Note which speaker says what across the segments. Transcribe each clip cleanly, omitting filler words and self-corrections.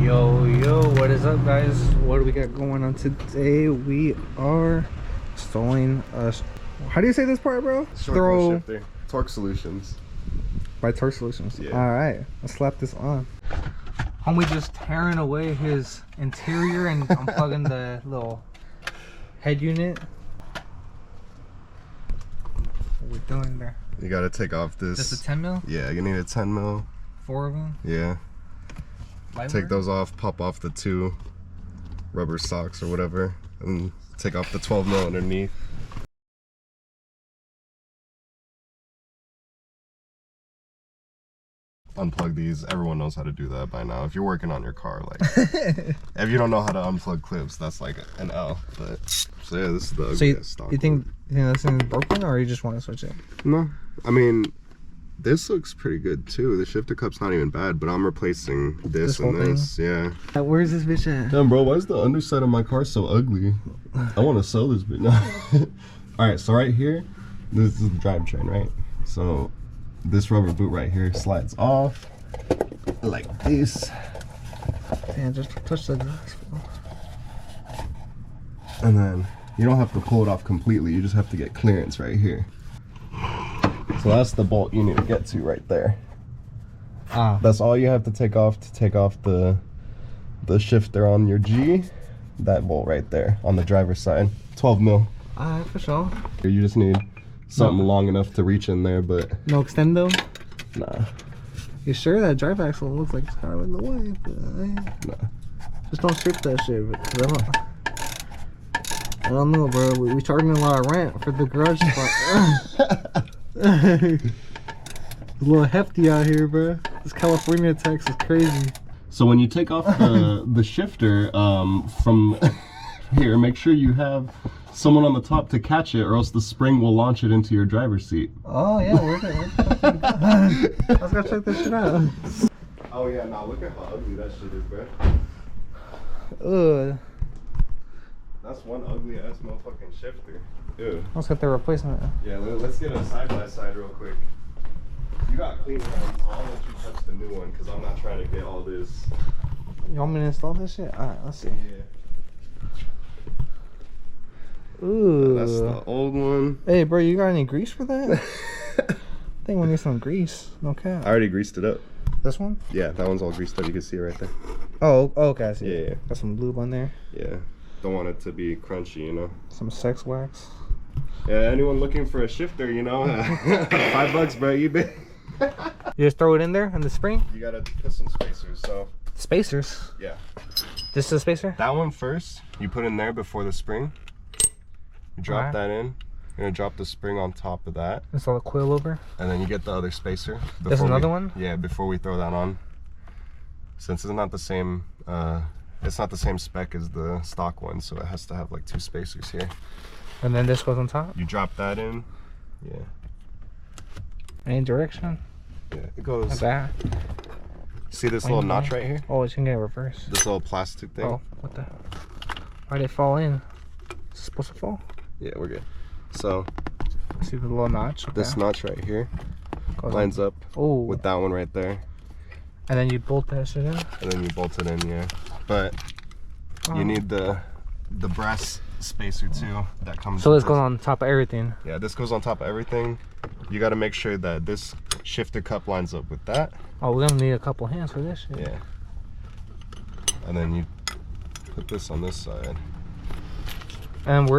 Speaker 1: Yo, what is up, guys? What do we got going on today? We are installing a... How do you say this part, bro?
Speaker 2: Throw shifter. Torque Solutions.
Speaker 1: By Torque Solutions.
Speaker 2: Yeah.
Speaker 1: Alright, let's slap this on. Homie just tearing away his interior and unplugging the little head unit. What we doing there?
Speaker 2: You gotta take off this.
Speaker 1: Just a 10 mil?
Speaker 2: Yeah, you need a 10 mil.
Speaker 1: 4 of them?
Speaker 2: Yeah.
Speaker 1: Light
Speaker 2: Take
Speaker 1: work?
Speaker 2: those off, pop off the 2 rubber socks or whatever, and take off the 12 mil underneath. Unplug these. Everyone knows how to do that by now. If you're working on your car, like, if you don't know how to unplug clips, that's like an L. But so yeah, this is the ugliest stock.
Speaker 1: You think this thing is broken, or you just want to switch it?
Speaker 2: No, I mean, this looks pretty good too. The shifter cup's not even bad, but I'm replacing this and this. Yeah.
Speaker 1: Where's this bitch at?
Speaker 2: Damn, bro, why is the underside of my car so ugly? I want to sell this bitch now. All right, so right here, this is the drivetrain, right? So this rubber boot right here slides off like this.
Speaker 1: Damn, just touch the glass.
Speaker 2: And then you don't have to pull it off completely. You just have to get clearance right here. So that's the bolt you need to get to right there.
Speaker 1: Ah.
Speaker 2: That's all you have to take off the shifter on your G. That bolt right there on the driver's side. 12 mil.
Speaker 1: Alright, for sure.
Speaker 2: You just need something long enough to reach in there, but
Speaker 1: no extendo?
Speaker 2: nah.
Speaker 1: You sure that drive axle looks like it's kind of in the way?
Speaker 2: Nah.
Speaker 1: Just don't strip that shit. Because I don't know, bro. We charging a lot of rent for the garage spot. It's a little hefty out here, bro. This California tax is crazy.
Speaker 2: So when you take off the shifter from here, make sure you have someone on the top to catch it, or else the spring will launch it into your driver's seat.
Speaker 1: Oh yeah, we're good. Let's go check this shit out.
Speaker 2: Oh yeah, nah, look at how ugly that shit is,
Speaker 1: Ugh.
Speaker 2: bro. That's one ugly ass motherfucking shifter. Ew.
Speaker 1: Let's get the replacement.
Speaker 2: Yeah, let's get a side by side real quick. You got clean hands. I'll let you touch the new one because I'm not trying to get all this.
Speaker 1: You want me to install this shit? Alright, let's see.
Speaker 2: Yeah.
Speaker 1: Ooh.
Speaker 2: That's the old one.
Speaker 1: Hey, bro, you got any grease for that? I think we need some grease. No cap.
Speaker 2: I already greased it up.
Speaker 1: This one?
Speaker 2: Yeah, that one's all greased up. You can see it right there.
Speaker 1: Oh, okay, I see.
Speaker 2: Yeah, yeah.
Speaker 1: Got some lube on there.
Speaker 2: Yeah. Don't want it to be crunchy, you know.
Speaker 1: Some sex wax.
Speaker 2: Yeah, anyone looking for a shifter, you know, $5, bro, eBay.
Speaker 1: You just throw it in there in the spring?
Speaker 2: You gotta put some spacers, so.
Speaker 1: Spacers?
Speaker 2: Yeah.
Speaker 1: This is a spacer?
Speaker 2: That one first, you put in there before the spring. You drop that in. You're gonna drop the spring on top of that.
Speaker 1: Install a coil over.
Speaker 2: And then you get the other spacer.
Speaker 1: There's another one?
Speaker 2: Yeah, before we throw that on. Since it's not the same, spec as the stock one, so it has to have like 2 spacers here.
Speaker 1: And then this goes on top?
Speaker 2: You drop that in. Yeah.
Speaker 1: Any direction?
Speaker 2: Yeah, it goes.
Speaker 1: Like that.
Speaker 2: See this little notch right here?
Speaker 1: Oh, it's gonna get reversed.
Speaker 2: This little plastic thing?
Speaker 1: Oh, what the? Why'd it fall in? Is it supposed to fall?
Speaker 2: Yeah, we're good. So,
Speaker 1: see the little notch? Okay.
Speaker 2: This notch right here
Speaker 1: goes
Speaker 2: lines up with that one right there.
Speaker 1: And then you bolt that shit in?
Speaker 2: And then you bolt it in, yeah. But you need the brass spacer too that comes.
Speaker 1: So this goes on top of everything?
Speaker 2: Yeah, this goes on top of everything. You got to make sure that this shifter cup lines up with that.
Speaker 1: Oh, we're gonna need a couple hands for this shit.
Speaker 2: Yeah. And then you put this on this side.
Speaker 1: And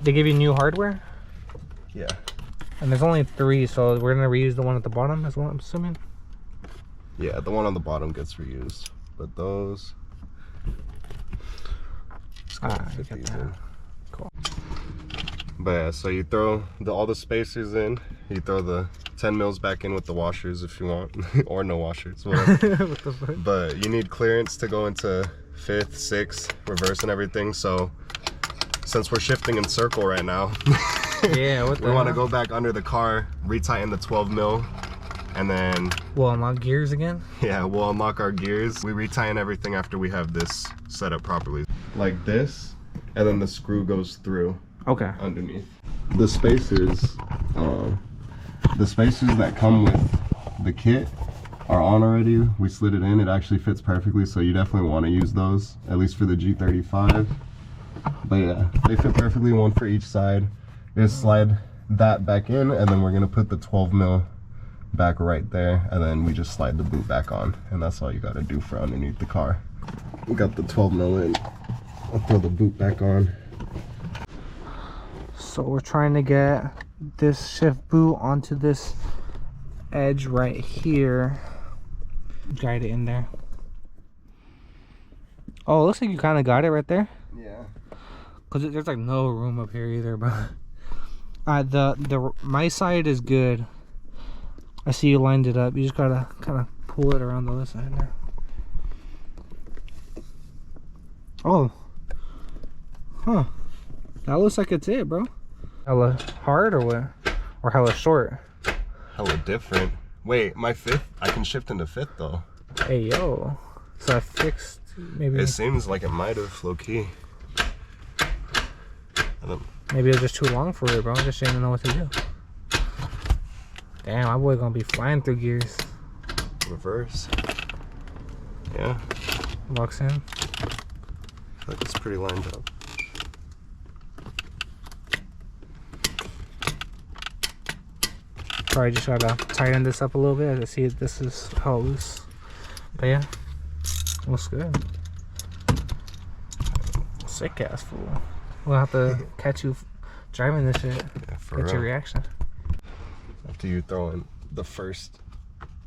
Speaker 1: they give you new hardware?
Speaker 2: Yeah.
Speaker 1: And there's only 3, so we're gonna reuse the one at the bottom as well, I'm assuming?
Speaker 2: Yeah, the one on the bottom gets reused. But those... fit these in.
Speaker 1: Cool.
Speaker 2: But yeah, so you throw all the spacers in. You throw the 10 mils back in with the washers if you want. Or no washers, whatever.
Speaker 1: What the fuck?
Speaker 2: But you need clearance to go into 5th, 6th, reverse and everything. So since we're shifting in circle right now,
Speaker 1: yeah,
Speaker 2: we want to go back under the car, retighten the 12 mil, and then
Speaker 1: we'll unlock gears again.
Speaker 2: Yeah, we'll unlock our gears. We retighten everything after we have this set up properly, like this, and then the screw goes through.
Speaker 1: Okay.
Speaker 2: Underneath the spacers that come with the kit, are on already. We slid it in. It actually fits perfectly, so you definitely want to use those, at least for the G35. But yeah, they fit perfectly, one for each side. Just slide that back in, and then we're gonna put the 12 mil back right there, and then we just slide the boot back on, and that's all you gotta do for underneath the car. We got the 12 mil in. I'll throw the boot back on.
Speaker 1: So we're trying to get this shift boot onto this edge right here. Guide it in there. Oh, it looks like you kind of got it right there.
Speaker 2: Yeah.
Speaker 1: Cause there's like no room up here either, but my side is good. I see you lined it up. You just gotta kind of pull it around the other side there. Oh, huh? That looks like it's it, bro. Hella hard or what? Or hella short?
Speaker 2: Hella different. Wait, my fifth? I can shift into fifth though.
Speaker 1: Hey yo, so I fixed maybe.
Speaker 2: It seems like it might have low key.
Speaker 1: Maybe it's just too long for it, bro. I just didn't know what to do. Damn, my boy gonna be flying through gears.
Speaker 2: Reverse. Yeah.
Speaker 1: Locks in.
Speaker 2: I feel like it's pretty lined up.
Speaker 1: Probably just gotta tighten this up a little bit to see if this is how loose. But yeah, looks good. Sick ass fool. We'll have to catch you driving this shit.
Speaker 2: Yeah, for
Speaker 1: Get
Speaker 2: real.
Speaker 1: your reaction.
Speaker 2: After you throw in the first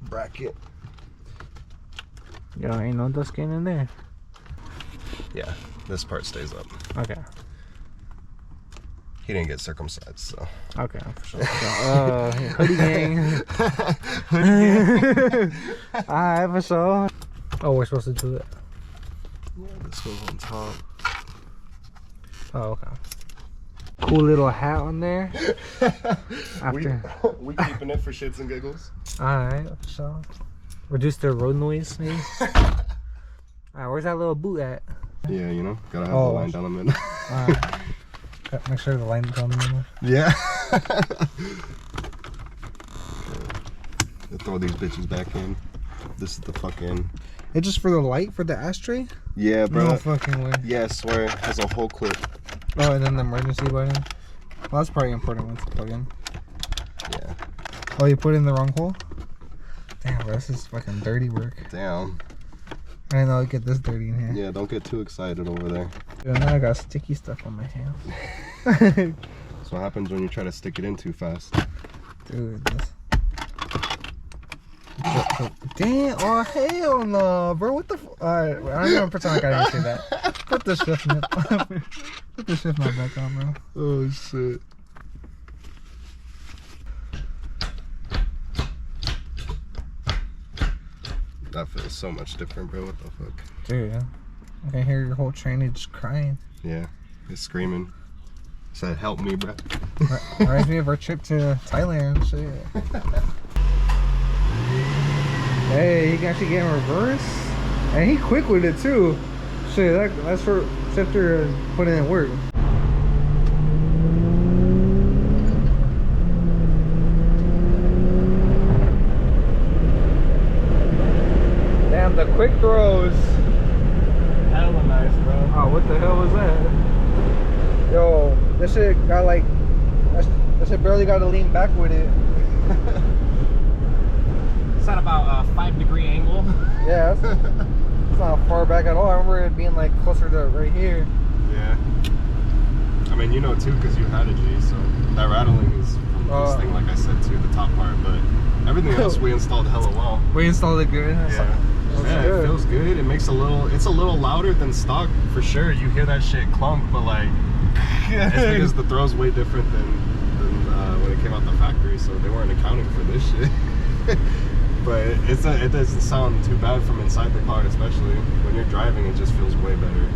Speaker 2: bracket.
Speaker 1: Yo, ain't no dust getting in there.
Speaker 2: Yeah, this part stays up.
Speaker 1: Okay.
Speaker 2: He didn't get circumcised, so.
Speaker 1: Okay, for sure. Hoodie gang. Alright, for sure. Oh, we're supposed to do it.
Speaker 2: Yeah, this goes on top.
Speaker 1: Oh, okay. Cool little hat on there. After.
Speaker 2: We keeping it for shits and giggles.
Speaker 1: Alright, for sure. Reduce the road noise, maybe. Alright, where's that little boot at?
Speaker 2: Yeah, you know, gotta have the line down the middle.
Speaker 1: Alright. Make sure the line's down the middle.
Speaker 2: Yeah. Okay. Throw these bitches back in. This is the fucking.
Speaker 1: It's just for the light for the ashtray?
Speaker 2: Yeah, bro.
Speaker 1: No fucking way.
Speaker 2: Yeah, I swear. It has a whole clip.
Speaker 1: Oh, and then the emergency button. Well, that's probably an important one to plug in.
Speaker 2: Yeah.
Speaker 1: Oh, you put it in the wrong hole? Damn, bro, this is fucking dirty work.
Speaker 2: Damn.
Speaker 1: I didn't know I'd get this dirty in here.
Speaker 2: Yeah, don't get too excited over there.
Speaker 1: Dude, now I got sticky stuff on my hands.
Speaker 2: That's what happens when you try to stick it in too fast.
Speaker 1: Dude, this. Damn, oh hell no, bro. What the alright, I'm gonna pretend like I didn't say that. Put the shift knob put the shift knob back on, bro.
Speaker 2: Oh shit. That feels so much different, bro. What the fuck?
Speaker 1: Dude, I can hear your whole train just crying.
Speaker 2: Yeah, he's screaming. Said, "Help me, bro."
Speaker 1: Reminds me of our trip to Thailand. Shit. Hey, he can actually get in reverse, and he quick with it too. Shit, that's for after putting in work. Damn, the quick throws.
Speaker 2: Hella nice, bro.
Speaker 1: Oh, what the hell was that? Yo, this shit got like, that shit barely got to lean back with it.
Speaker 3: It's at about a 5-degree angle.
Speaker 1: Yeah, it's not far back at all. I remember it being like closer to right here.
Speaker 2: Yeah. I mean, you know too, because you had a G, so that rattling is from this thing, like I said too, the top part. But everything else we installed hella well.
Speaker 1: We installed it good.
Speaker 2: Yeah. Yeah,
Speaker 1: good.
Speaker 2: it feels good. It makes it's a little louder than stock for sure. You hear that shit clunk, but like, it's because the throw's way different than when it came out the factory, so they weren't accounting for this shit. But it doesn't sound too bad from inside the car, especially when you're driving. It just feels way better.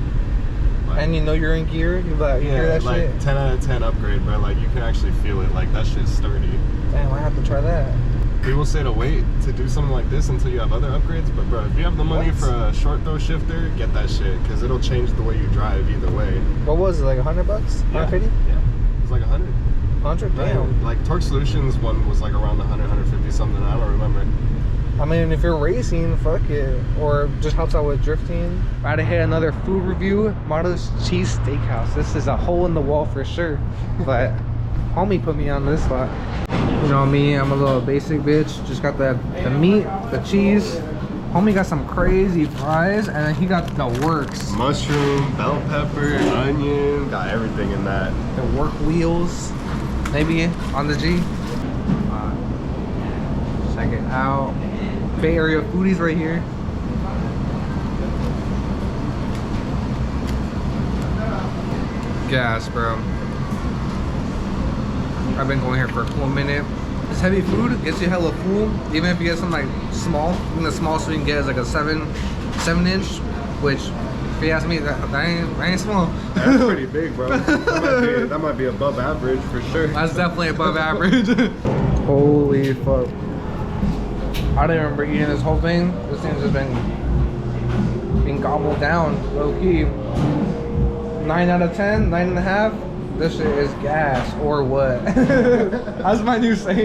Speaker 2: Like,
Speaker 1: And you know you're in gear. You hear that
Speaker 2: like
Speaker 1: shit.
Speaker 2: 10 out of 10 upgrade, bro. Like you can actually feel it. Like that shit's sturdy.
Speaker 1: Damn, I have to try that.
Speaker 2: People say to wait to do something like this until you have other upgrades, but bro, if you have the money for a short throw shifter, get that shit, because it'll change the way you drive either way.
Speaker 1: What was it, like $100? 150?
Speaker 2: Yeah, it's like 100.
Speaker 1: 100? Damn.
Speaker 2: Like Torque Solutions one was like around 100, 150 something. I don't remember.
Speaker 1: I I mean, if you're racing, fuck it. Or just helps out with drifting. Right ahead, another food review. Mario's Cheese Steakhouse. This is a hole in the wall for sure. But homie put me on this spot. You know me, I'm a little basic bitch. Just got the meat, the cheese. Homie got some crazy fries, and then he got the works.
Speaker 2: Mushroom, bell pepper, onion, got everything in that.
Speaker 1: The work wheels, maybe on the G. Check it out. Bay Area foodies right here. Gas, bro. I've been going here for a cool minute. This heavy food gets you hella full. Even if you get something like small, I think the smallest we can get is like a 7-inch, which if you ask me, that ain't small.
Speaker 2: That's pretty big, bro. That might be above average for sure.
Speaker 1: That's definitely above average. Holy fuck. I don't remember eating this whole thing. This thing's just been gobbled down, low key. 9 out of 10, 9.5. This shit is gas or what? That's my new saying.